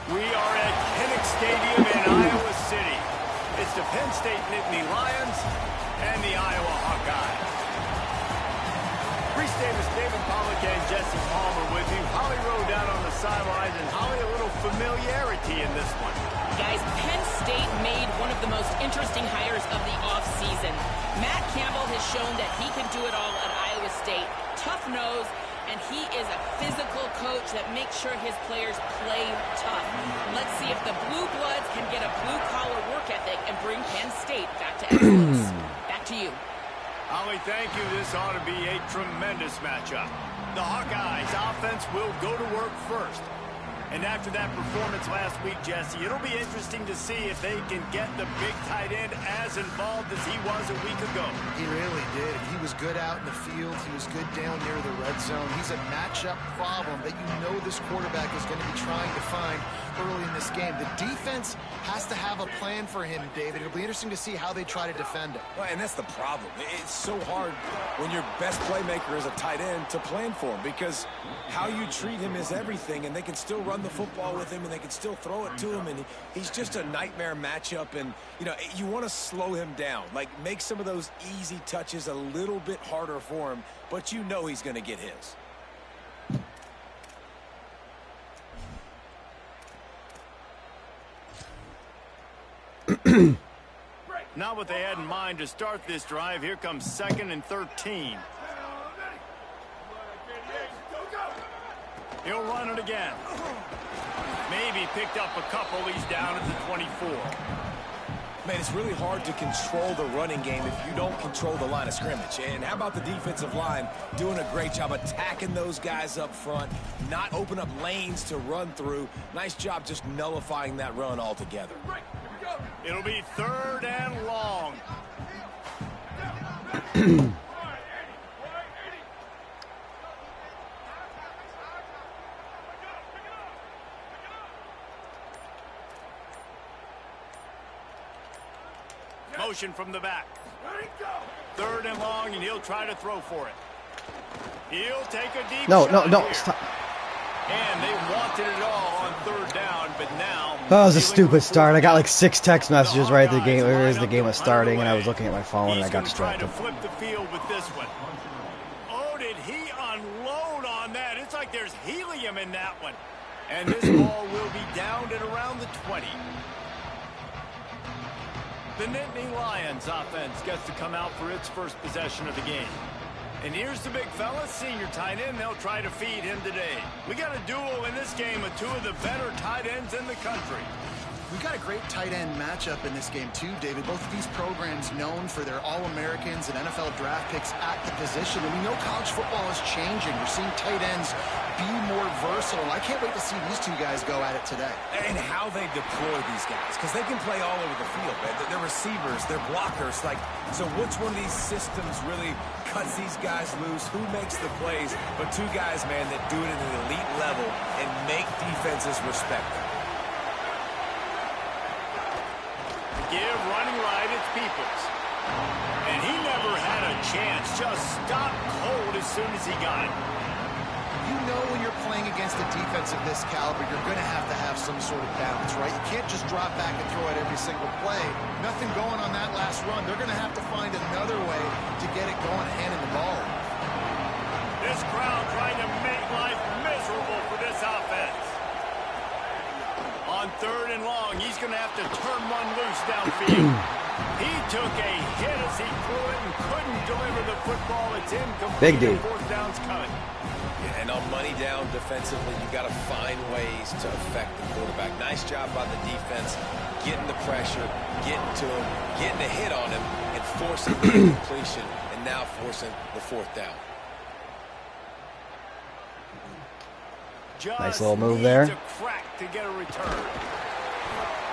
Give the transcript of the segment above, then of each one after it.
We are at Penn Stadium in Iowa City. It's the Penn State Nittany Lions and the Iowa Hawkeyes. Reese Davis, David Pollack, and Jesse Palmer with you. Holly Rowe down on the sidelines, and Holly, a little familiarity in this one. Guys, Penn State made one of the most interesting hires of the offseason. Matt Campbell has shown that he can do it all at Iowa State. Tough nose. And he is a physical coach that makes sure his players play tough. Let's see if the Blue Bloods can get a blue-collar work ethic and bring Penn State back to excellence. Back to you. Holly, thank you. This ought to be a tremendous matchup. The Hawkeyes offense will go to work first. And after that performance last week, Jesse, it'll be interesting to see if they can get the big tight end as involved as he was a week ago. He really did. He was good out in the field. He was good down near the red zone. He's a matchup problem that you know this quarterback is going to be trying to find early in this game. The defense has to have a plan for him, David. It'll be interesting to see how they try to defend him. Well, and that's the problem. It's so hard when your best playmaker is a tight end to plan for him, because how you treat him is everything, and they can still run the football with him, and they can still throw it to him, and he's just a nightmare matchup. And you know, you want to slow him down, like make some of those easy touches a little bit harder for him, but you know he's going to get his. Not what they had in mind to start this drive. Here comes 2nd and 13. He'll run it again. Maybe picked up a couple. He's down at the 24. Man, it's really hard to control the running game if you don't control the line of scrimmage. And how about the defensive line doing a great job attacking those guys up front, not open up lanes to run through. Nice job just nullifying that run altogether. It'll be 3rd and long. Motion from the back. 3rd and long, and he'll try to throw for it. He'll take a deep shot. No, here. stop. And they wanted it all on 3rd down, but now... That was a stupid start. I got like 6 text messages right as the game was starting, and I was looking at my phone and I got distracted. He's going to try to flip the field with this one. Oh, did he unload on that? It's like there's helium in that one. And this ball will be down at around the 20. The Nittany Lions offense gets to come out for its first possession of the game. And here's the big fella, senior tight end. They'll try to feed him today. We got a duel in this game of 2 of the better tight ends in the country. We've got a great tight end matchup in this game too, David. Both of these programs known for their All-Americans and NFL draft picks at the position. And we know college football is changing. We're seeing tight ends be more versatile. I can't wait to see these two guys go at it today. And how they deploy these guys, because they can play all over the field, man. They're receivers, they're blockers. Like, so which one of these systems really cuts these guys loose? Who makes the plays? But 2 guys, man, that do it at an elite level and make defenses respect them. Give running right, it's Peoples. And he never had a chance. Just stopped cold as soon as he got it. You know when you're playing against a defense of this caliber, you're going to have some sort of balance, right? You can't just drop back and throw it every single play. Nothing going on that last run. They're going to have to find another way to get it going, handing the ball. This crowd trying to make life miserable for this offense. On 3rd and long, he's going to have to turn one loose downfield. He took a hit as he threw it and couldn't deliver the football. It's incomplete. Big D. 4th down's coming. Yeah, and on money down defensively, you got to find ways to affect the quarterback. Nice job by the defense, getting the pressure, getting to him, getting a hit on him, and forcing the completion, and now forcing the 4th down. Just nice little move there. To crack to get a return.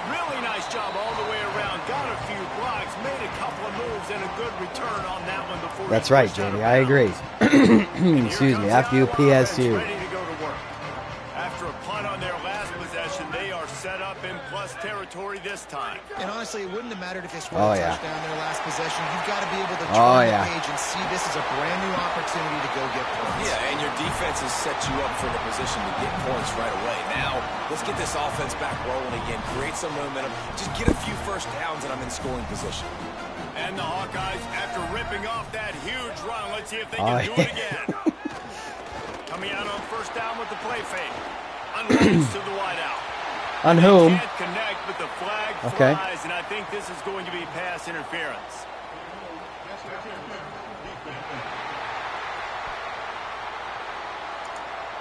Really nice job all the way around. Got a few blocks, made a couple of moves, and a good return on that one before. That's right, JD. I agree. Excuse me. FUPSU. Ready to go to work. After a punt on their last possession, they are set up in plus territory this time. And honestly, it wouldn't have mattered if they scored a touchdown their last possession. You've got to be able to turn the page and see this is a brand new opportunity to go get points. Yeah, and your defense has set you up for the position to get points right away. Now, let's get this offense back rolling again. Create some momentum. Just get a few first downs, and I'm in scoring position. And the Hawkeyes, after ripping off that huge run, let's see if they can do it again. Coming out on first down with the play fake. Unloads to the wideout. On whom? Can't connect, but the flag flies, and I think this is going to be pass interference.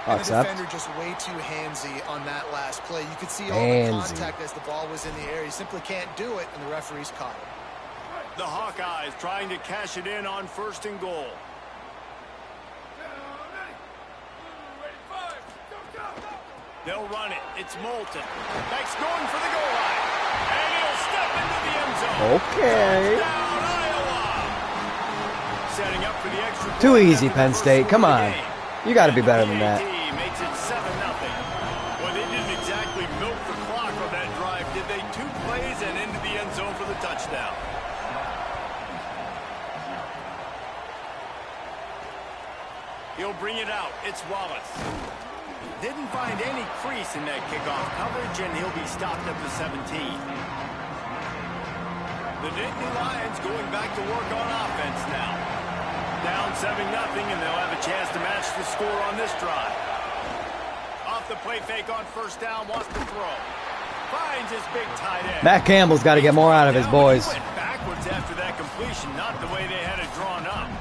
And the defender just way too handsy on that last play. You could see all the contact as the ball was in the air. He simply can't do it, and the referee's caught it. The Hawkeyes trying to cash it in on first and goal. They'll run it. It's Moulton. Beck's going for the goal line. And he'll step into the end zone. Okay. Touchdown, Iowa. Setting up for the extra point. Too easy, Penn State. Come on. You got to be better than that. Makes it 7-0. Well, they didn't exactly milk the clock on that drive, did they? 2 plays and into the end zone for the touchdown. He'll bring it out. It's Wallace. Didn't find any crease in that kickoff coverage, and he'll be stopped up to 17. The Nittany Lions going back to work on offense now. Down 7-0, and they'll have a chance to match the score on this drive. Off the play fake on first down, wants to throw. Finds his big tight end. Matt Campbell's got to get more out of his boys. He went backwards after that completion, not the way they had it drawn up.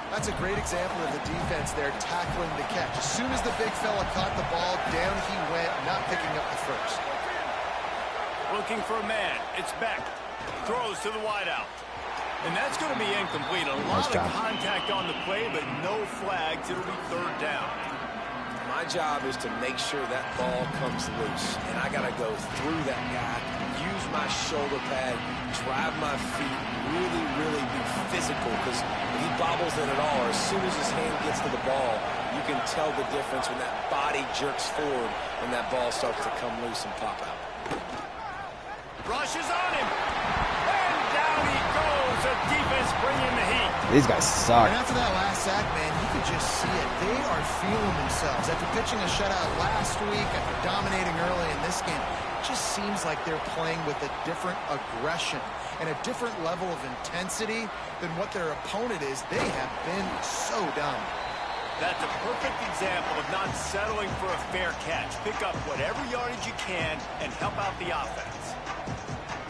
That's a great example of the defense there tackling the catch. As soon as the big fella caught the ball, down he went, not picking up the first. Looking for a man. It's Beck. Throws to the wideout. And that's going to be incomplete. A lot of contact on the play, but no flags. It'll be third down. My job is to make sure that ball comes loose. And I got to go through that guy, use my shoulder pad, drive my feet, really be physical, because if he bobbles it at all, or as soon as his hand gets to the ball, you can tell the difference when that body jerks forward when that ball starts to come loose and pop out. Rushes on him. And down he goes. The defense bringing the heat. These guys suck. And after that last sack, man, you could just see it. They are feeling themselves. After pitching a shutout last week, after dominating early in this game, it just seems like they're playing with a different aggression and a different level of intensity than what their opponent is. They have been so dominant. That's a perfect example of not settling for a fair catch. Pick up whatever yardage you can and help out the offense.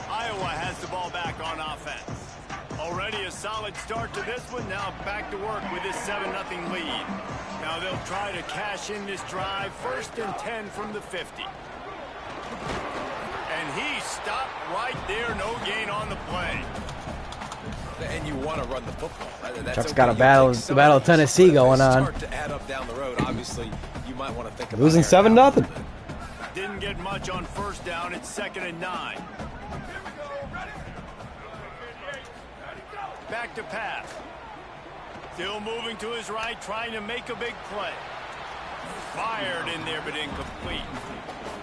Iowa has the ball back on offense. Already a solid start to this one. Now back to work with this 7-0 lead. Now they'll try to cash in this drive. 1st and 10 from the 50. And he stopped right there. No gain on the play. And you want to run the football. That's Chuck's got a battle of Tennessee going on. Start to add up down the road. Obviously, you might want to think about losing 7-0. Didn't get much on first down. It's 2nd and 9. Back to pass. Still moving to his right, trying to make a big play. Fired in there, but incomplete.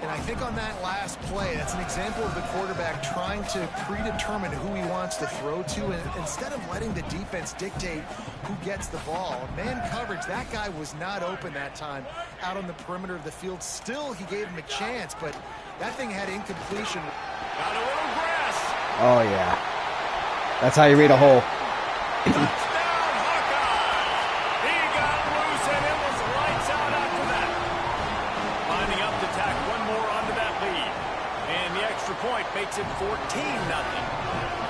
And I think on that last play, that's an example of the quarterback trying to predetermine who he wants to throw to, and instead of letting the defense dictate who gets the ball. Man coverage, that guy was not open that time out on the perimeter of the field. Still, he gave him a chance, but that thing had incompletion. Got a little grass. Oh, yeah. That's how you read a hole. Touchdown, Hawkeyes! He got loose, and it was lights out after that. Lining up to tack one more onto that lead. And the extra point makes it 14-0.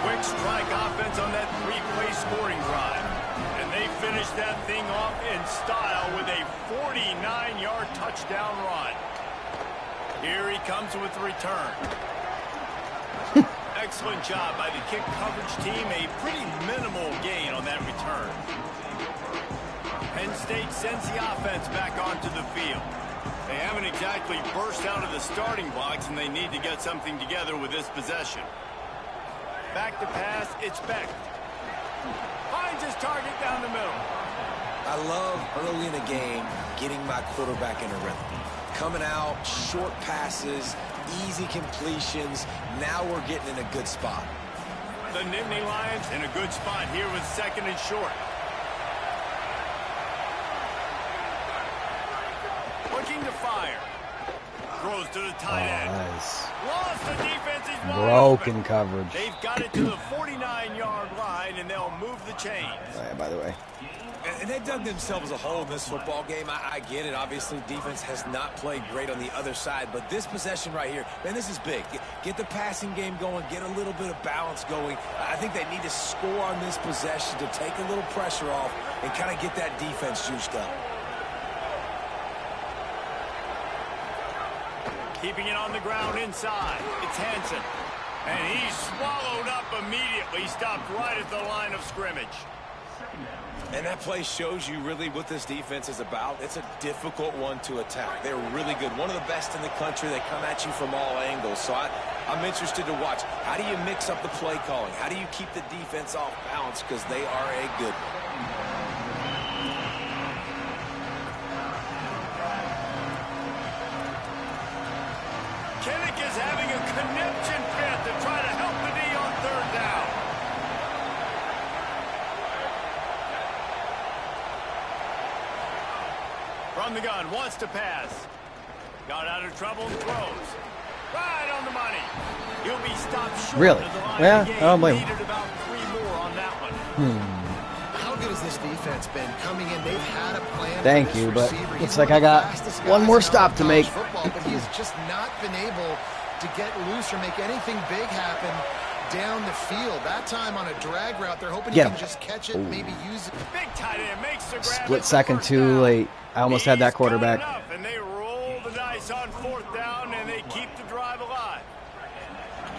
Quick strike offense on that 3-play scoring drive. And they finish that thing off in style with a 49-yard touchdown run. Here he comes with the return. Excellent job by the kick coverage team. A pretty minimal gain on that return. Penn State sends the offense back onto the field. They haven't exactly burst out of the starting blocks, and they need to get something together with this possession. Back to pass, it's Beck. Finds his target down the middle. I love early in a game getting my quarterback in a rhythm. Coming out, short passes, easy completions. Now we're getting in a good spot. The Nittany Lions in a good spot here with 2nd and short. Looking to fire. Throws to the tight end. Nice. Lost the defense. He's wide Broken open. coverage. They've got it to the 49-yard line, and they'll move the chains. Oh, yeah, by the way. And they dug themselves a hole in this football game. I get it. Obviously, defense has not played great on the other side. But this possession right here, man, this is big. Get the passing game going. Get a little bit of balance going. I think they need to score on this possession to take a little pressure off and kind of get that defense juiced up. Keeping it on the ground inside. It's Hansen. And he's swallowed up immediately. Stopped right at the line of scrimmage. And that play shows you really what this defense is about. It's a difficult one to attack. They're really good. One of the best in the country. They come at you from all angles. So I'm interested to watch. How do you mix up the play calling? How do you keep the defense off balance? Because they are a good one. Kinnick is having a connection fit to try to help the D on 3rd down. From the gun, wants to pass. Got out of trouble and throws. Right on the money. He'll be stopped short. Really? Of the line Yeah, of the game. I don't blame him. Needed about 3 more on that one. How good has this defense been coming in? They've had a plan. Thank for this you, but receiver. looks He's like one I of the got fastest one guys more in stop to college make. Football, but he's just not been able to get loose or make anything big happen down the field. That time on a drag route, they're hoping he Get can him. just catch it, maybe use it. Big tight end makes the grab. Split at the second first too down. late. I almost had that quarterback. He's got enough, and they roll the dice on 4th down, and they keep the drive alive.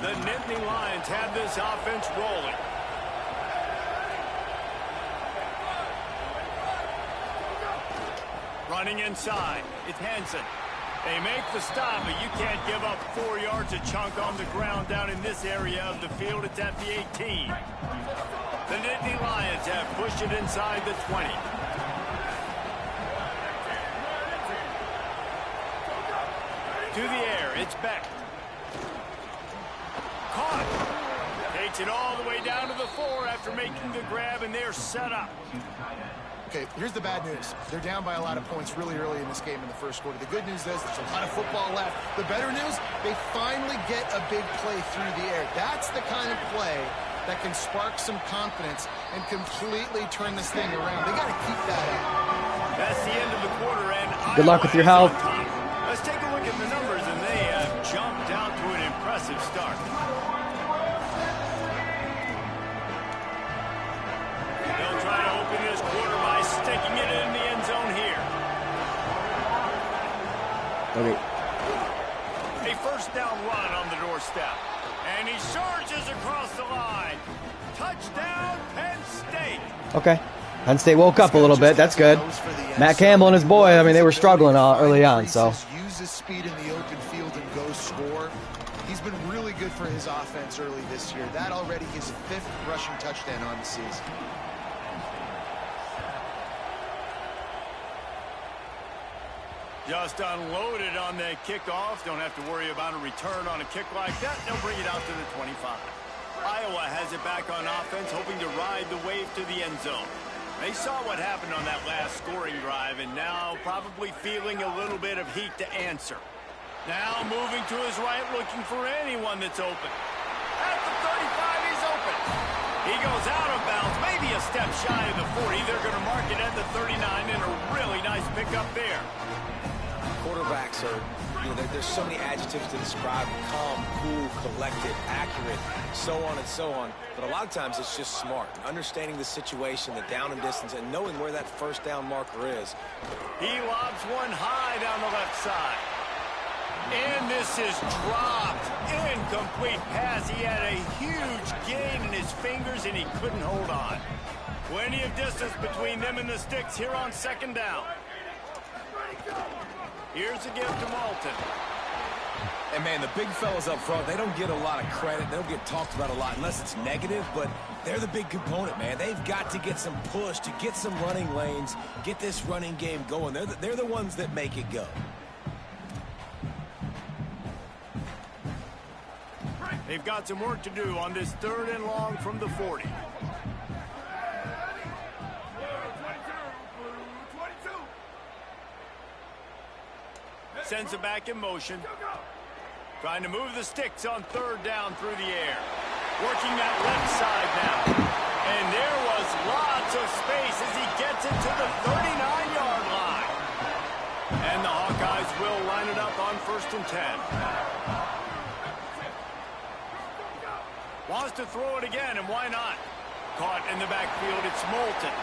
The Nittany Lions have this offense rolling. Running inside, it's Hansen. They make the stop, but you can't give up 4 yards a chunk on the ground down in this area of the field. It's at the 18. The Nittany Lions have pushed it inside the 20. To the air, it's Beck. Caught. Takes it all the way down to the 4 after making the grab, and they're set up. Okay, here's the bad news. They're down by a lot of points really early in this game in the first quarter. The good news is there's a lot of football left. The better news, they finally get a big play through the air. That's the kind of play that can spark some confidence and completely turn this thing around. They got to keep that up. That's the end of the quarter, and Good luck with your Iowa is health. on top. Let's take a look at the numbers, and they have jumped out to an impressive start. They'll try to open this quarter by sticking it in the end zone here. Okay. A first down run on the doorstep. And he surges across the line. Touchdown, Penn State. Okay. Penn State woke up a little bit. That's good. Matt Campbell and his boy, I mean, they were struggling early on, so. Uses speed in the open field and go score. He's been really good for his offense early this year. That already his 5th rushing touchdown on the season. Just unloaded on the kickoff. Don't have to worry about a return on a kick like that. They'll bring it out to the 25. Iowa has it back on offense, hoping to ride the wave to the end zone. They saw what happened on that last scoring drive, and now probably feeling a little bit of heat to answer. Now moving to his right, looking for anyone that's open. At the 35, he's open. He goes out of bounds, maybe a step shy of the 40. They're going to mark it at the 39, and a really nice pickup there. Quarterbacks are, there's so many adjectives to describe them. Calm, cool, collected, accurate, so on and so on. But a lot of times it's just smart. Understanding the situation, the down and distance, and knowing where that first down marker is. He lobs one high down the left side. And this is dropped. Incomplete pass. He had a huge gain in his fingers, and he couldn't hold on. Plenty of distance between them and the sticks here on 2nd down. Here's a gift to Moulton. And, man, the big fellas up front, they don't get a lot of credit. They don't get talked about a lot unless it's negative, but they're the big component, man. They've got to get some push, to get some running lanes, get this running game going. They're the ones that make it go. They've got some work to do on this 3rd and long from the 40. Sends it back in motion. Trying to move the sticks on 3rd down through the air. Working that left side now. And there was lots of space as he gets it to the 39-yard line. And the Hawkeyes will line it up on 1st and 10. Wants to throw it again, and why not? Caught in the backfield, it's Moulton.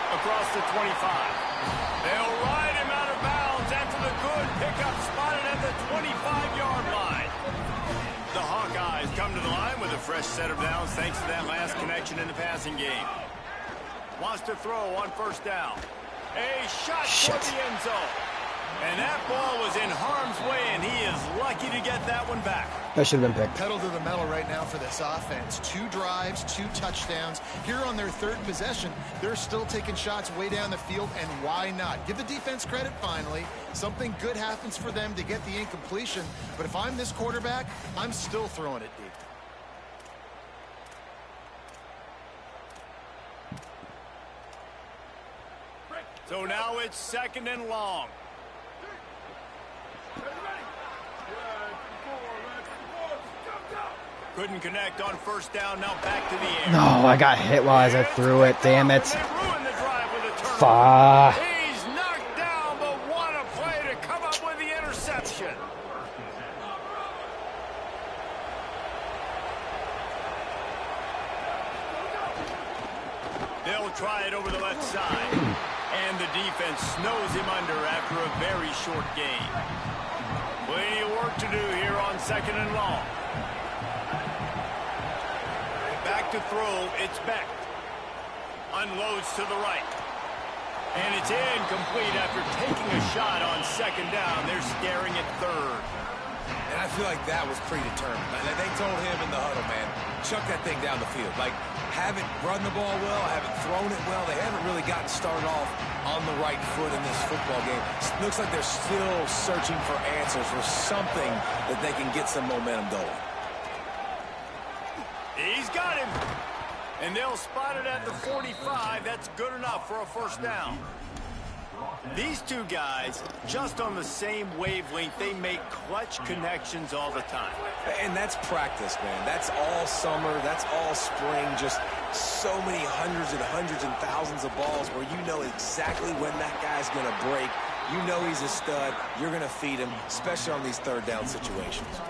Across the 25. They'll ride him out of bounds after the good pickup spotted at the 25-yard line. The Hawkeyes come to the line with a fresh set of downs thanks to that last connection in the passing game. Wants to throw on 1st down. A shot toward the end zone. And that ball was in harm's way, and he is lucky to get that one back. That should have been picked. Pedal to the metal right now for this offense. 2 drives, 2 touchdowns. Here on their 3rd possession, they're still taking shots way down the field, and why not? Give the defense credit finally. Something good happens for them to get the incompletion, but if I'm this quarterback, I'm still throwing it deep. So now it's 2nd and long. Couldn't connect on 1st down, now back to the air. No, I got hit while I threw it. Damn it. They ruined the drive with a turnover. Fuck. He's knocked down, but what a play to come up with the interception. They'll try it over the left side. And the defense snows him under after a very short gain. Plenty of work to do here on 2nd and long. Back to throw, it's Beck. Unloads to the right. And it's incomplete after taking a shot on 2nd down. They're staring at 3rd. And I feel like that was predetermined. They told him in the huddle, man, chuck that thing down the field. Like, haven't run the ball well, haven't thrown it well. They haven't really gotten started off on the right foot in this football game. Looks like they're still searching for answers, for something that they can get some momentum going. He's got him. And they'll spot it at the 45. That's good enough for a 1st down. These two guys, just on the same wavelength, they make clutch connections all the time. And that's practice, man. That's all summer. That's all spring. Just so many hundreds and thousands of balls where you know exactly when that guy's going to break. You know he's a stud. You're going to feed him, especially on these 3rd down situations.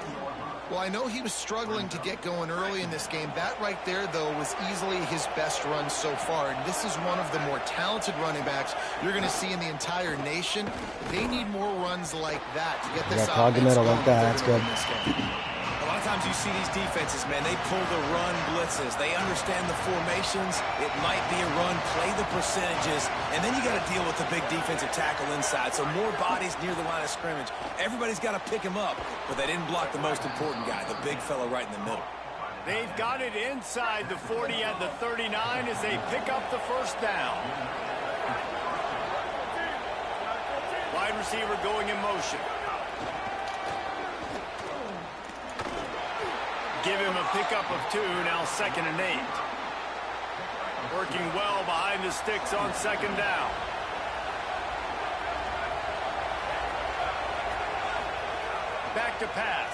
Well, I know he was struggling to get going early in this game. That right there, though, was easily his best run so far. And this is one of the more talented running backs you're going to see in the entire nation. They need more runs like that to get this offense going. Like that. That's good. A lot of times you see these defenses, man, they pull the run blitzes. They understand the formations. It might be a run, play the percentages, and then you got to deal with the big defensive tackle inside. So more bodies near the line of scrimmage. Everybody's got to pick him up, but they didn't block the most important guy, the big fella right in the middle. They've got it inside the 40 at the 39 as they pick up the 1st down. Wide receiver going in motion. Give him a pickup of 2, now 2nd and 8. Working well behind the sticks on 2nd down. Back to pass.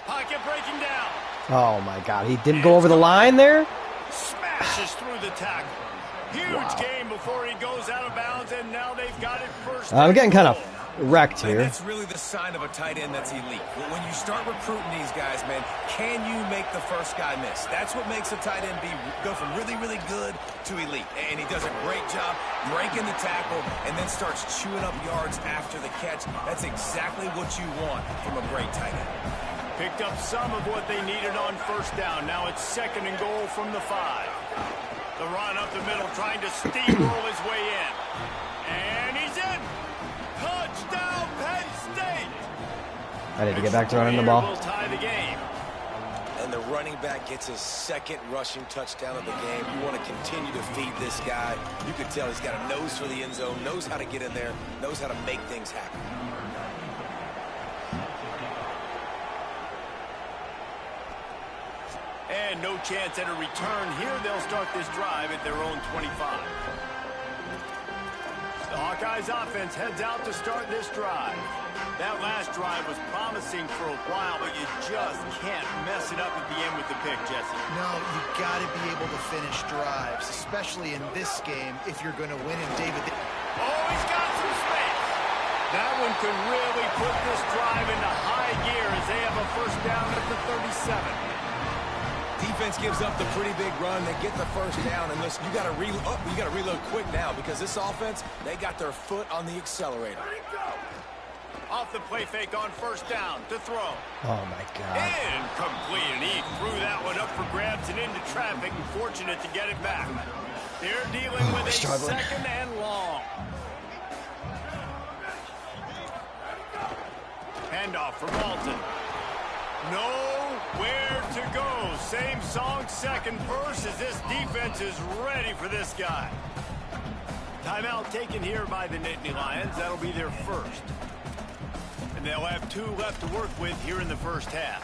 Pocket breaking down. Oh, my God. He didn't go over the line there? Smashes through the tackle. Huge game before he goes out of bounds, and now they've got it 1st. I'm getting kind of wrecked here. And that's really the sign of a tight end that's elite. When you start recruiting these guys, man, can you make the first guy miss? That's what makes a tight end go from really, really good to elite. And he does a great job breaking the tackle and then starts chewing up yards after the catch. That's exactly what you want from a great tight end. Picked up some of what they needed on 1st down. Now it's 2nd and goal from the 5. The run up the middle, trying to steamroll his way in. And he's in. Touchdown! I need to get back to running the ball. Will tie the game. And the running back gets his second rushing touchdown of the game. You want to continue to feed this guy. You can tell he's got a nose for the end zone, knows how to get in there, knows how to make things happen. And no chance at a return here. They'll start this drive at their own 25. The Hawkeyes offense heads out to start this drive. That last drive was promising for a while, but you just can't mess it up at the end with the pick, Jesse. No, you've got to be able to finish drives, especially in this game if you're going to win. And David... Oh, he's got some space. That one could really put this drive into high gear as they have a first down at the 37. Defense gives up the pretty big run. They get the first down, and listen, you got to reload quick now because this offense, they got their foot on the accelerator. Off the play fake on first down to throw. Oh, my God. Incomplete, and he threw that one up for grabs and into traffic, and fortunate to get it back. They're dealing with a second and long. Handoff for Malton. Nowhere to go. Same song, second verse, as this defense is ready for this guy. Timeout taken here by the Nittany Lions. That'll be their first. And they'll have 2 left to work with here in the first half.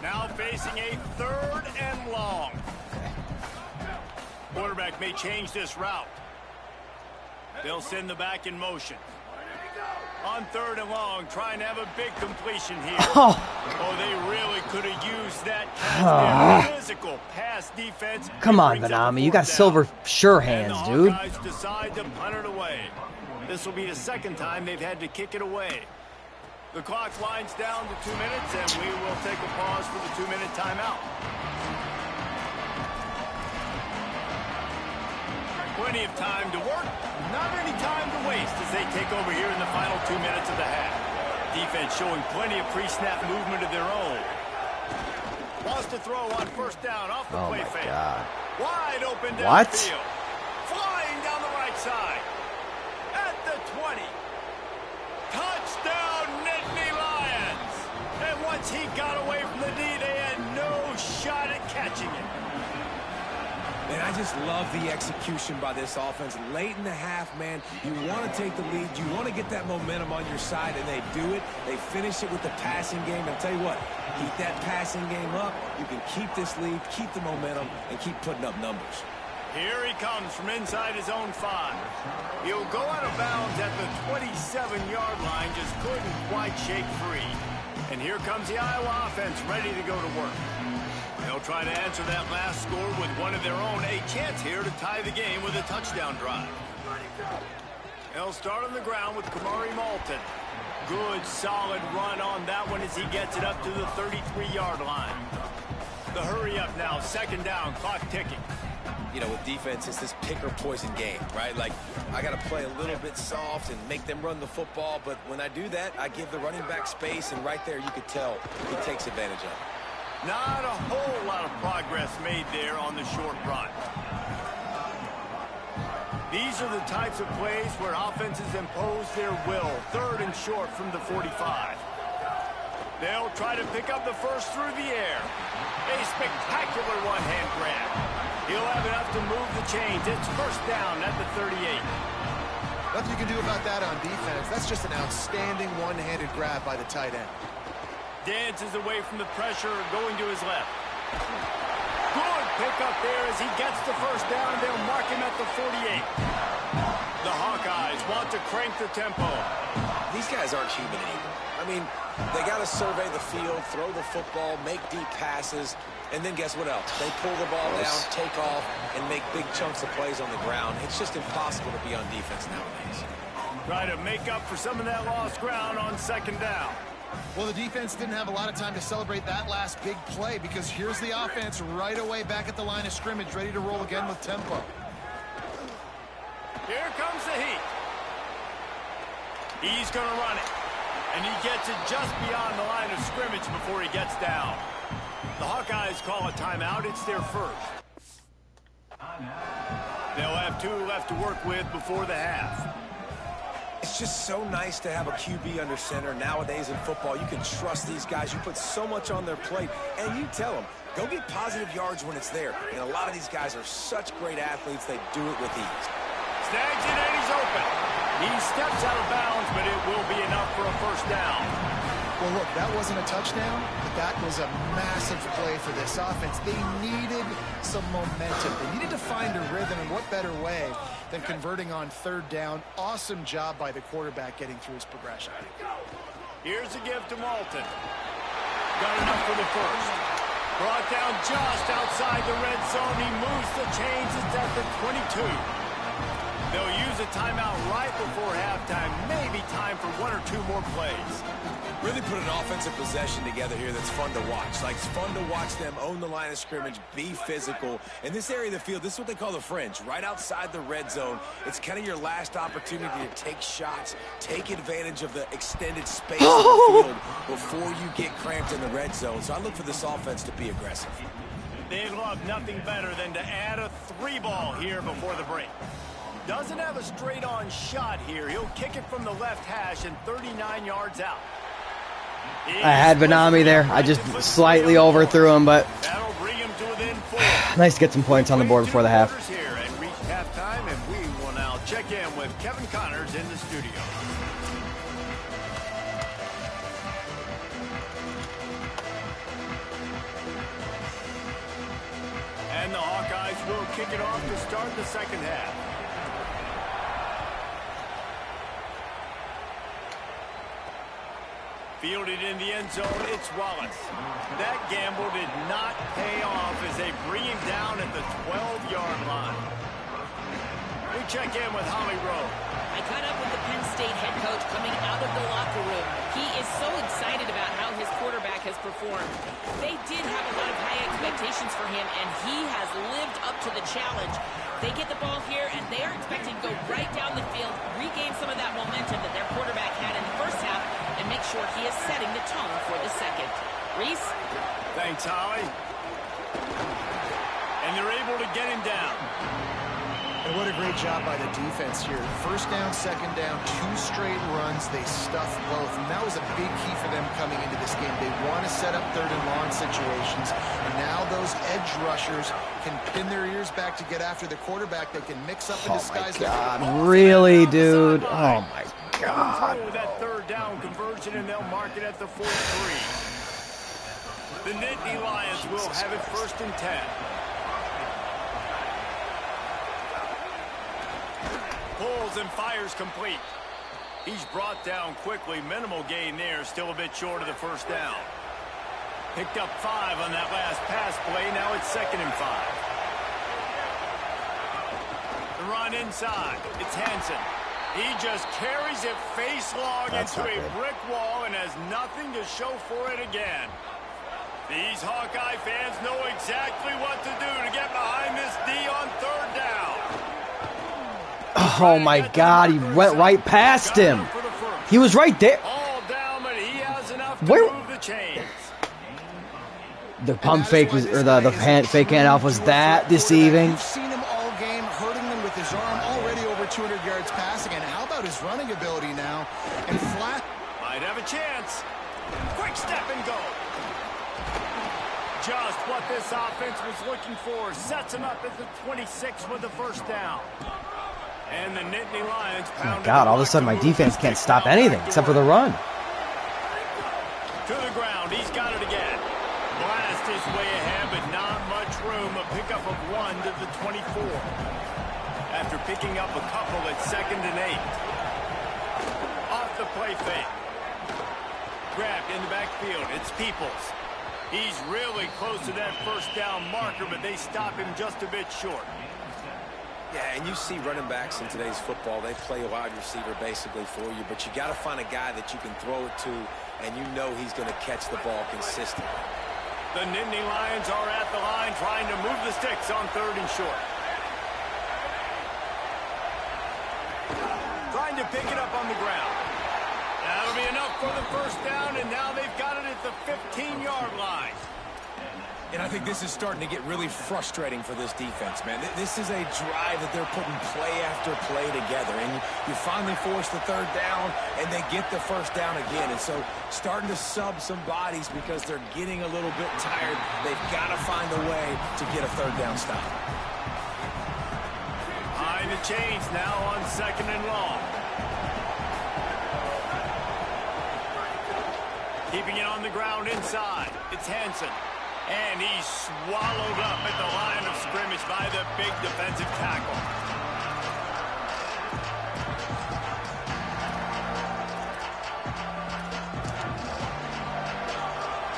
Now facing a third and long. Quarterback may change this route. They'll send the back in motion. On third and long, trying to have a big completion here. Oh, they really could have used that physical pass defense. Come on, Benami. You got silver sure hands, dude. The Hawkeyes decide to punt it away. This will be the second time they've had to kick it away. The clock winds down to 2 minutes, and we will take a pause for the 2-minute timeout. Plenty of time to work, not any time to waste as they take over here in the final 2 minutes of the half. Defense showing plenty of pre-snap movement of their own. Lost to throw on first down off the play fake. God. Wide open What? downfield. Flying down the right side. At the 20. Touchdown, Nittany Lions. And once he got away from the D, they had no shot at catching it. And I just love the execution by this offense. Late in the half, man, you want to take the lead. You want to get that momentum on your side, and they do it. They finish it with the passing game. And I'll tell you what, keep that passing game up. You can keep this lead, keep the momentum, and keep putting up numbers. Here he comes from inside his own 5. He'll go out of bounds at the 27-yard line, just couldn't quite shake free. And here comes the Iowa offense ready to go to work. They'll try to answer that last score with one of their own. A chance here to tie the game with a touchdown drive. They'll start on the ground with Kamari Malton. Good, solid run on that one as he gets it up to the 33-yard line. The hurry up now, second down, clock ticking. You know, with defense, it's this pick or poison game, right? Like, I got to play a little bit soft and make them run the football, but when I do that, I give the running back space, and right there you could tell he takes advantage of it. Not a whole lot of progress made there on the short run. These are the types of plays where offenses impose their will. Third and short from the 45. They'll try to pick up the first through the air. A spectacular one-hand grab. He'll have enough to move the chains. It's first down at the 38. Nothing you can do about that on defense. That's just an outstanding one-handed grab by the tight end. Dances away from the pressure, going to his left. Good pickup there as he gets the first down. They'll mark him at the 48. The Hawkeyes want to crank the tempo. These guys aren't human anymore. I mean, they got to survey the field, throw the football, make deep passes, and then guess what else? They pull the ball down, take off, and make big chunks of plays on the ground. It's just impossible to be on defense nowadays. Try to make up for some of that lost ground on second down. Well, the defense didn't have a lot of time to celebrate that last big play because here's the offense right away back at the line of scrimmage, ready to roll again with tempo. Here comes the heat. He's going to run it. And he gets it just beyond the line of scrimmage before he gets down. The Hawkeyes call a timeout. It's their first. They'll have 2 left to work with before the half. It's just so nice to have a QB under center. Nowadays in football, you can trust these guys. You put so much on their plate, and you tell them, go get positive yards when it's there. And a lot of these guys are such great athletes, they do it with ease. Snags it, and he's open. He steps out of bounds, but it will be enough for a first down. Well, look, that wasn't a touchdown, but that was a massive play for this offense. They needed some momentum. They needed to find a rhythm, and what better way than converting on third down. Awesome job by the quarterback getting through his progression. Here's a give to Malton. Got enough for the first. Brought down just outside the red zone. He moves the chains. It's at the 22. They'll use a timeout right before halftime. Maybe time for one or two more plays. Really put an offensive possession together here that's fun to watch. Like, it's fun to watch them own the line of scrimmage, be physical. In this area of the field, this is what they call the fringe, right outside the red zone. It's kind of your last opportunity to take shots, take advantage of the extended space in the field before you get cramped in the red zone. So I look for this offense to be aggressive. They'd love nothing better than to add a 3-ball here before the break. Doesn't have a straight-on shot here. He'll kick it from the left hash and 39 yards out. I had Benami there. I just slightly overthrew him, but That'll bring him to within 4. nice to get some points on the board before the half. Here and reach halftime, and we will now check in with Kevin Connors in the studio. And the Hawkeyes will kick it off to start the second half. Fielded in the end zone, it's Wallace. That gamble did not pay off as they bring him down at the 12-yard line. We check in with Holly Rowe. I caught up with the Penn State head coach coming out of the locker room. He is so excited about how his quarterback has performed. They did have a lot of high expectations for him, and he has lived up to the challenge. They get the ball here, and they are expecting to go right down the field, regain some of that momentum that their quarterback had in the first half, and make sure he is setting the tone for the second. Reese? Thanks, Holly. And they're able to get him down. And what a great job by the defense here. First down, second down, 2 straight runs. They stuffed both. And that was a big key for them coming into this game. They want to set up third and long situations. And now those edge rushers can pin their ears back to get after the quarterback. They can mix up and disguise. Oh, my God. Really, dude? Oh, my God. That third down conversion, and they'll mark it at the 43. The Nittany Lions will have it first and 10. Pulls and fires complete. He's brought down quickly. Minimal gain there. Still a bit short of the first down. Picked up 5 on that last pass play. Now it's 2nd and 5. The run inside. It's Hansen. He just carries it face long into a brick wall and has nothing to show for it again. These Hawkeye fans know exactly what to do to get behind this D on third down. Oh, my God. He went right past him. He was right there. All down, but he has enough to Where? move the chains. The pump fake was, or the fake handoff was that deceiving. You've seen him all game, hurting them with his arm, already over 200 yards passing. And how about his running ability now? And flat. Might have a chance. Quick step and go. Just what this offense was looking for. Sets him up at the 26 with the first down. And the Nittany Lions Oh my God, all of a sudden my defense can't stop anything except for the run. To the ground, he's got it again. Blast his way ahead, but not much room. A pickup of 1 to the 24. After picking up a couple at 2nd and 8. Off the play fake. Grabbed in the backfield. It's Peoples. He's really close to that first down marker, but they stop him just a bit short. Yeah, and you see running backs in today's football, they play a wide receiver basically for you, but you got to find a guy that you can throw it to, and you know he's going to catch the ball consistently. The Nittany Lions are at the line trying to move the sticks on 3rd and short. Trying to pick it up on the ground. That'll be enough for the first down, and now they've got it at the 15-yard line. And I think this is starting to get really frustrating for this defense, man. This is a drive that they're putting play after play together. And you finally force the third down, and they get the first down again. And so starting to sub some bodies because they're getting a little bit tired. They've got to find a way to get a third down stop. Behind the chains now on 2nd and long. Keeping it on the ground inside. It's Hansen. And he's swallowed up at the line of scrimmage by the big defensive tackle.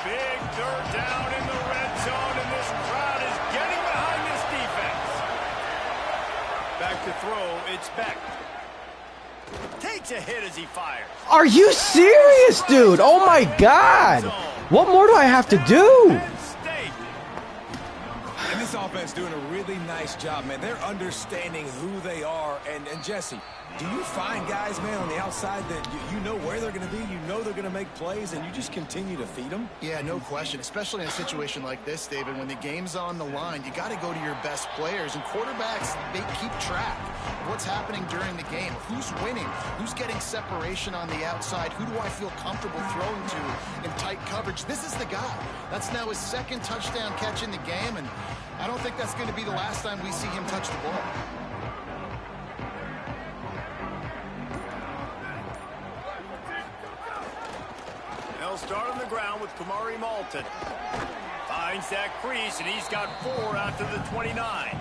Big third down in the red zone, and this crowd is getting behind this defense. Back to throw, it's Beck. Takes a hit as he fires. Are you serious, dude? Oh my God. What more do I have to do? And this offense doing a really nice job, man. They're understanding who they are. And Jesse, do you find guys, man, on the outside that you know where they're going to be, you know they're going to make plays, and you just continue to feed them? Yeah, no question, especially in a situation like this, David. When the game's on the line, you got to go to your best players. And quarterbacks, they keep track of what's happening during the game. Who's winning? Who's getting separation on the outside? Who do I feel comfortable throwing to in tight coverage? This is the guy. That's now his 2nd touchdown catch in the game, and I don't think that's going to be the last time we see him touch the ball. They'll start on the ground with Kamari Malton. Finds that crease, and he's got 4 out to the 29.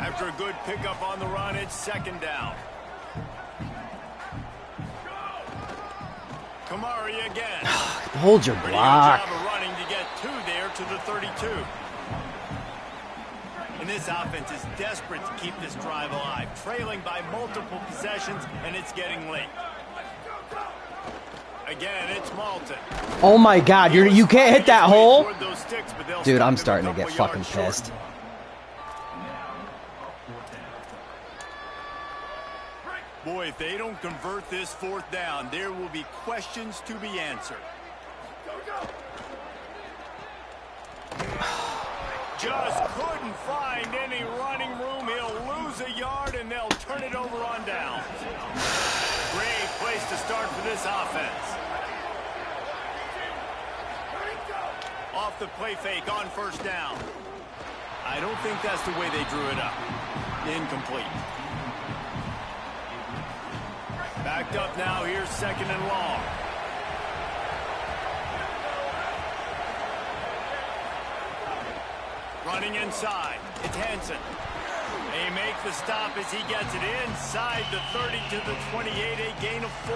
After a good pickup on the run, it's 2nd down. Kamari again. Hold your block. Pretty good job of running to get 2 there to the 32. And this offense is desperate to keep this drive alive, trailing by multiple possessions, and it's getting late. Again, it's Malton. Oh my God, you can't hit that hole? Dude, I'm starting to get fucking pissed. Boy, if they don't convert this 4th down, there will be questions to be answered. Just couldn't find any running room. He'll lose a yard, and they'll turn it over on downs. Great place to start for this offense. Off the play fake on 1st down. I don't think that's the way they drew it up. Incomplete. Backed up now, here's 2nd and long. Running inside, it's Hansen. They make the stop as he gets it inside the 30 to the 28, a gain of 4.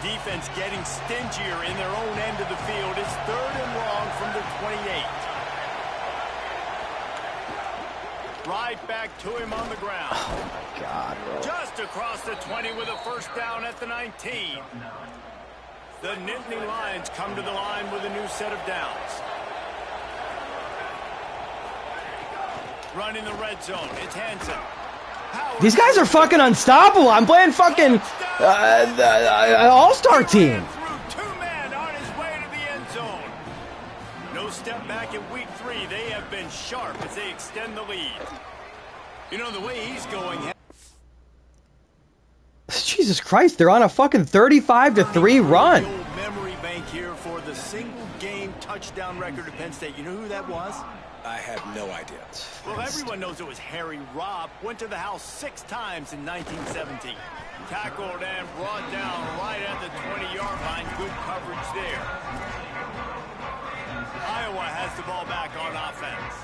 Defense getting stingier in their own end of the field. It's 3rd and long from the 28. Right back to him on the ground. Oh my God, bro. Just across the 20 with a 1st down at the 19. The Nittany Lions come to the line with a new set of downs. Run in the red zone. It's Hansen. These guys are fucking unstoppable. I'm playing fucking all-star team. Through 2 men on his way to the end zone. No step back in week 3. They have been sharp as they extend the lead. You know, the way he's going. Jesus Christ, they're on a fucking 35-3 run. The old memory bank here for the single game touchdown record of Penn State. You know who that was? I have no idea. Well, everyone knows it was Harry Robb. Went to the house 6 times in 1917. Tackled and brought down right at the 20-yard line. Good coverage there. Iowa has the ball back on offense.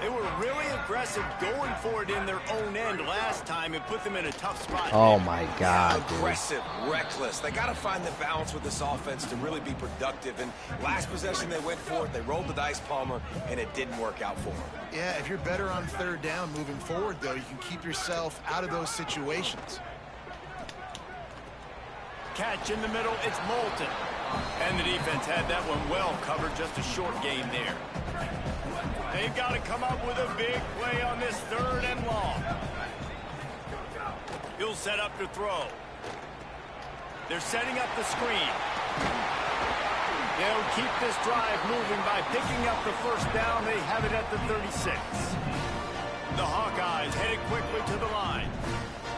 They were really aggressive going for it in their own end last time and put them in a tough spot. Oh my God, dude. Aggressive, reckless. They got to find the balance with this offense to really be productive. And last possession they went for it. They rolled the dice, Palmer, and it didn't work out for them. Yeah, if you're better on 3rd down moving forward, though, you can keep yourself out of those situations. Catch in the middle, it's Malton. And the defense had that one well covered, just a short game there. They've got to come up with a big play on this 3rd and long. He'll set up to throw. They're setting up the screen. They'll keep this drive moving by picking up the first down. They have it at the 36. The Hawkeyes headed quickly to the line.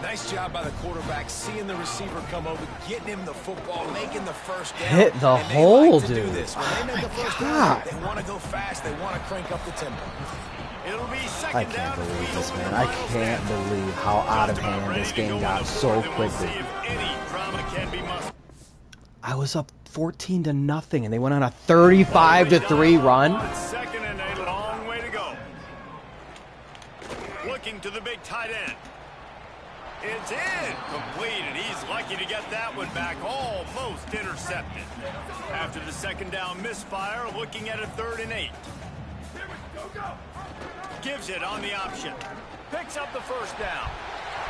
Nice job by the quarterback, seeing the receiver come over, getting him the football, making the first down. Hit the and hole, like to dude. do this. When they make the first God. down, they want to go fast. They want to crank up the tempo. It'll be second I down. can't believe this, man. I can't believe how out of hand this game got so quickly. I was up 14-0, and they went on a 35-3 run. Second and a long way to go. Looking to the big tight end. It's in. Completed. He's lucky to get that one back. Almost intercepted. After the second down misfire, looking at a 3rd and 8. Gives it on the option. Picks up the first down.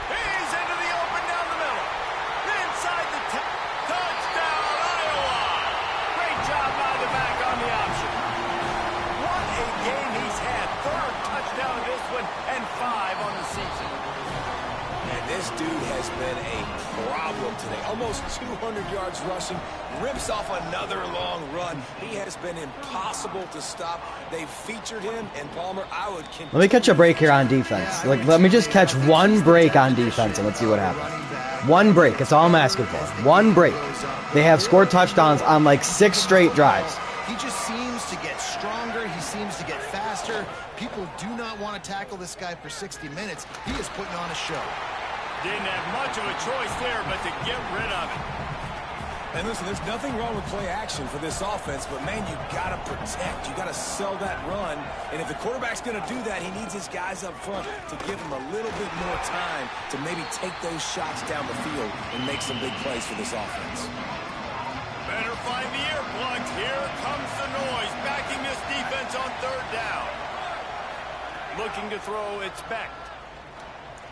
He's into the open down the middle. Inside the touchdown, Iowa. Great job by the back on the option. What a game he's had. 3rd touchdown of this one and 5 on the season. And this dude has been a problem today. Almost 200 yards rushing. Rips off another long run. He has been impossible to stop. They've featured him, and Palmer, I would continue. Let me catch a break here on defense. Like, let me just catch one break on defense, and let's see what happens. One break. That's all I'm asking for. One break. They have scored touchdowns on like 6 straight drives. He just seems to get stronger. He seems to get faster. People do not want to tackle this guy for 60 minutes. He is putting on a show. Didn't have much of a choice there, but to get rid of it. And listen, there's nothing wrong with play action for this offense, but man, you got to protect. You got to sell that run. And if the quarterback's going to do that, he needs his guys up front to give him a little bit more time to maybe take those shots down the field and make some big plays for this offense. Better find the earplugs. Here comes the noise, backing this defense on 3rd down. Looking to throw, it's Beck.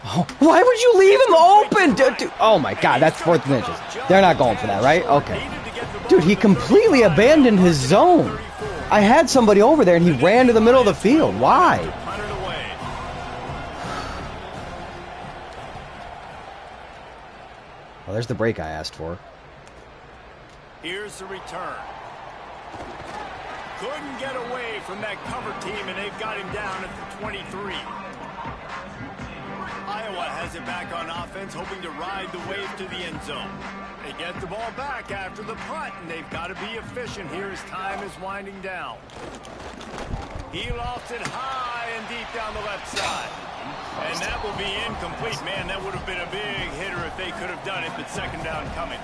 Oh, why would you leave him open? Dude, oh my God, that's 4th and inches. They're not going for that, right? Okay. Dude, he completely abandoned his zone. I had somebody over there, and he ran to the middle of the field. Why? Well, there's the break I asked for. Here's the return. Couldn't get away from that cover team, and they've got him down at the 23. Iowa has it back on offense, hoping to ride the wave to the end zone. They get the ball back after the punt, and they've got to be efficient here as time is winding down. He lofts it high and deep down the left side. And that will be incomplete. Man, that would have been a big hitter if they could have done it, but second down coming.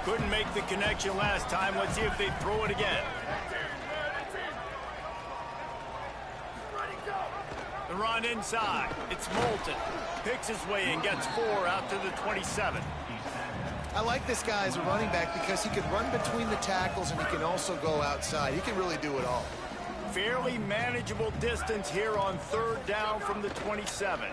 Couldn't make the connection last time. Let's see if they throw it again. The run inside. It's Moulton. Picks his way and gets 4 out to the 27. I like this guy as a running back because he can run between the tackles and he can also go outside. He can really do it all. Fairly manageable distance here on 3rd down from the 27.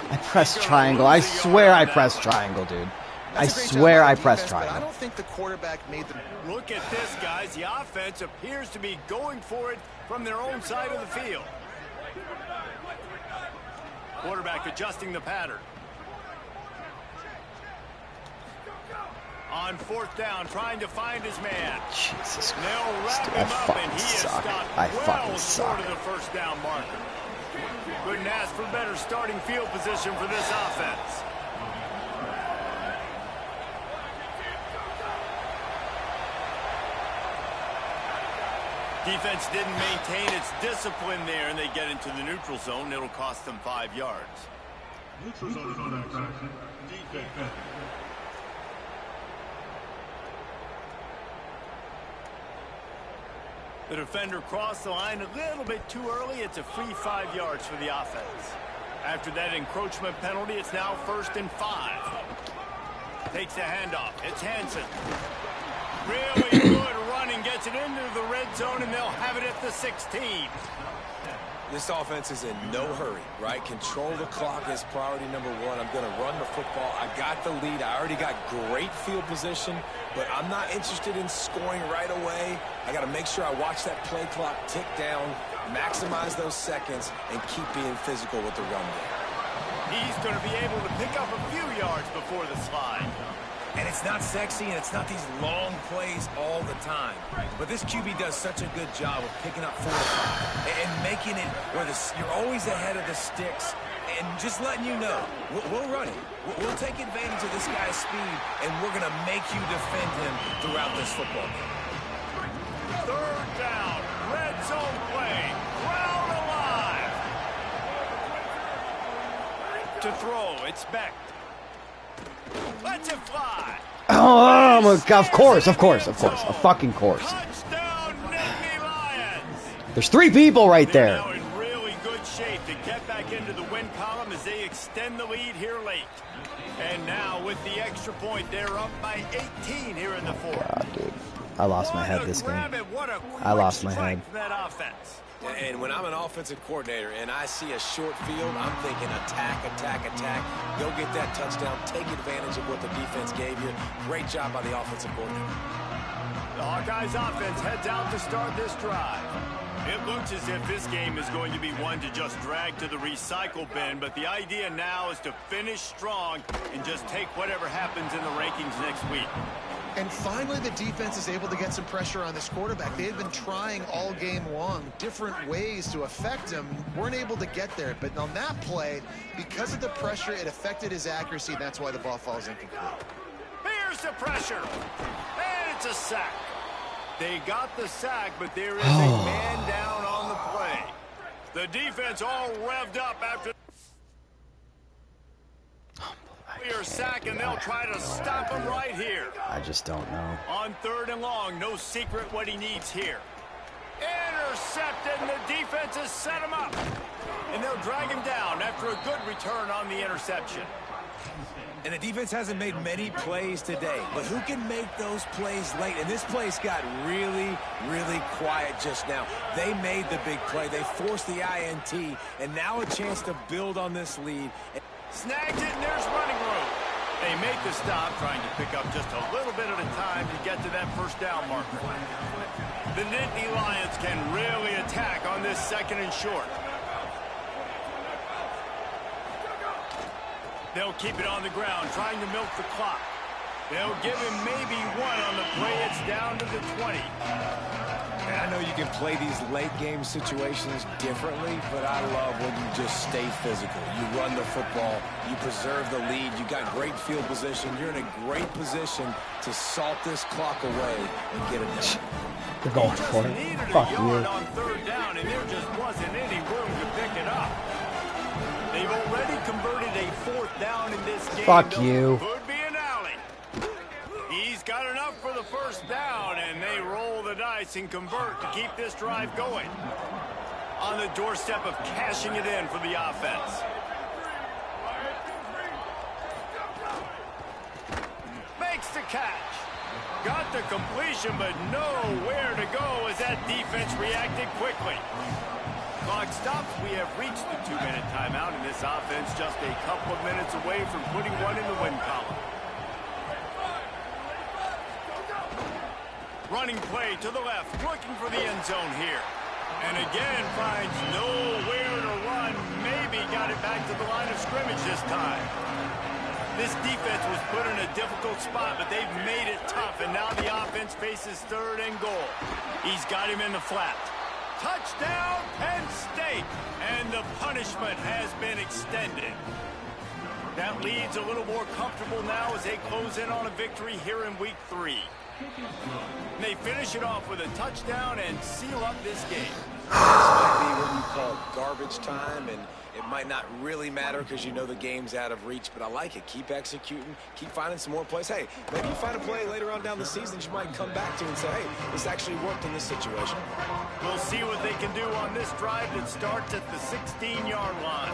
I pressed triangle. I swear I pressed triangle, dude. I swear I pressed triangle. I don't think the quarterback made the... Look at this, guys. The offense appears to be going for it from their own side of the field. Quarterback adjusting the pattern. On 4th down, trying to find his man. Jesus They'll Christ, wrap I him up, and fucking he is suck. stopped I well fucking short suck. of the first down marker. Couldn't ask for better starting field position for this offense. Defense didn't maintain its discipline there, and they get into the neutral zone. It'll cost them 5 yards. Neutral zone infraction. Defense. The defender crossed the line a little bit too early. It's a free 5 yards for the offense. After that encroachment penalty, it's now 1st and 5. Takes the handoff. It's Hansen. Really good running. Gets it into the red zone, and they'll have it at the 16. This offense is in no hurry, right? Control the clock is priority number 1. I'm going to run the football. I got the lead. I already got great field position, but I'm not interested in scoring right away. I got to make sure I watch that play clock tick down, maximize those seconds, and keep being physical with the run game. He's going to be able to pick up a few yards before the slide. And it's not sexy, and it's not these long plays all the time. But this QB does such a good job of picking up 4 to 5 and making it where you're always ahead of the sticks and just letting you know, we'll run it. We'll take advantage of this guy's speed, and we're going to make you defend him throughout this football game. 3rd down, red zone play, crowd alive. To throw, it's Beck. Let's it fly. Oh my God! Of course. A fucking course. Touchdown, Nittany Lions. There's 3 people right They're there. now in really good shape to get back into the win column as they extend the lead here late. And now with the extra point, they're up by 18 here in the 4th. God, dude. I lost my head this game. I lost my head. That offense. And when I'm an offensive coordinator and I see a short field, I'm thinking attack, attack, attack. Go get that touchdown. Take advantage of what the defense gave you. Great job by the offensive coordinator. The Hawkeyes offense heads out to start this drive. It looks as if this game is going to be one to just drag to the recycle bin, but the idea now is to finish strong and just take whatever happens in the rankings next week. And finally, the defense is able to get some pressure on this quarterback. They had been trying all game long different ways to affect him. Weren't able to get there. But on that play, because of the pressure, it affected his accuracy. And that's why the ball falls incomplete. Here's the pressure. And it's a sack. They got the sack, but there is a man down on the play. The defense all revved up after your sack, and they'll try to stop him right here. I just don't know. On 3rd and long, no secret what he needs here. Intercepted, and the defense has set him up. And they'll drag him down after a good return on the interception. And the defense hasn't made many plays today, but who can make those plays late? And this place got really, really quiet just now. They made the big play. They forced the INT, and now a chance to build on this lead. Snagged it, and there's running room. They make the stop, trying to pick up just a little bit at a time to get to that 1st down marker. The Nittany Lions can really attack on this 2nd and short. They'll keep it on the ground, trying to milk the clock. They'll give him maybe 1 on the play. It's down to the 20. And I know you can play these late game situations differently, but I love when you just stay physical. You run the football, you preserve the lead, you got great field position. You're in a great position to salt this clock away and get it done. They're going for it. Fuck you. On 3rd down, and there just wasn't any room to pick it up. They've already converted a 4th down in this game. Fuck you. Could be an alley. He's got enough for the 1st down, and they roll the dice and convert to keep this drive going. On the doorstep of cashing it in for the offense. Makes the catch. Got the completion, but nowhere to go as that defense reacted quickly. Clock stops. We have reached the 2-minute timeout, and this offense just a couple of minutes away from putting one in the win column. Running play to the left, looking for the end zone here. And again, finds nowhere to run. Maybe got it back to the line of scrimmage this time. This defense was put in a difficult spot, but they've made it tough, and now the offense faces 3rd and goal. He's got him in the flat. Touchdown, Penn State! And the punishment has been extended. That lead's a little more comfortable now as they close in on a victory here in week 3. And they finish it off with a touchdown and seal up this game. This might be what you call garbage time, and it might not really matter because you know the game's out of reach, but I like it. Keep executing, keep finding some more plays. Hey, maybe you find a play later on down the season you might come back to and say, hey, this actually worked in this situation. We'll see what they can do on this drive that starts at the 16-yard line.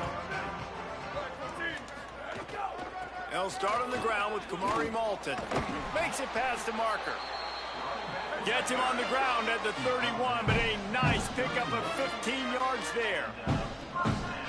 They'll start on the ground with Kamari Malton. Makes it past the marker. Gets him on the ground at the 31, but a nice pickup of 15 yards there.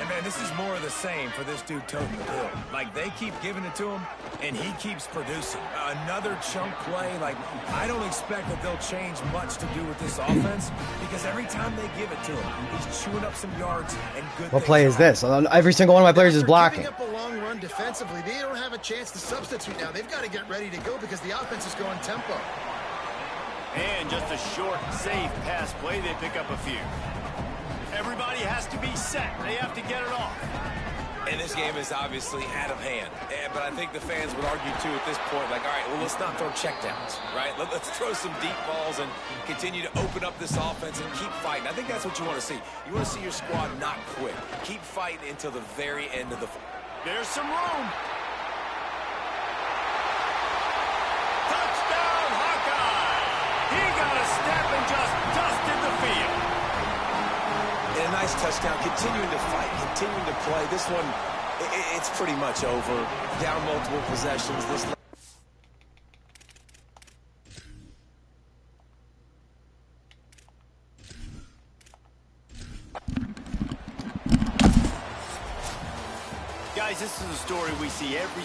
And, man, this is more of the same for this dude toting the bill. Like, they keep giving it to him, and he keeps producing. Another chunk play. Like, I don't expect that they'll change much to do with this offense because every time they give it to him, he's chewing up some yards and good What play is this? Every single one of my players is blocking. Giving up a long run defensively, they don't have a chance to substitute now. They've got to get ready to go because the offense is going tempo. And just a short, safe pass play, they pick up a few. Everybody has to be set. They have to get it off. And this game is obviously out of hand. But I think the fans would argue, too, at this point, like, all right, well, let's not throw checkdowns, right? Let's throw some deep balls and continue to open up this offense and keep fighting. I think that's what you want to see. You want to see your squad not quit. Keep fighting until the very end of the... There's some room. Touchdown, Hawkeye! He got a step and just dusted the field. And a nice touchdown, continuing to fight, continuing to play. This one, it's pretty much over. Down multiple possessions. This. Guys, this is a story we see every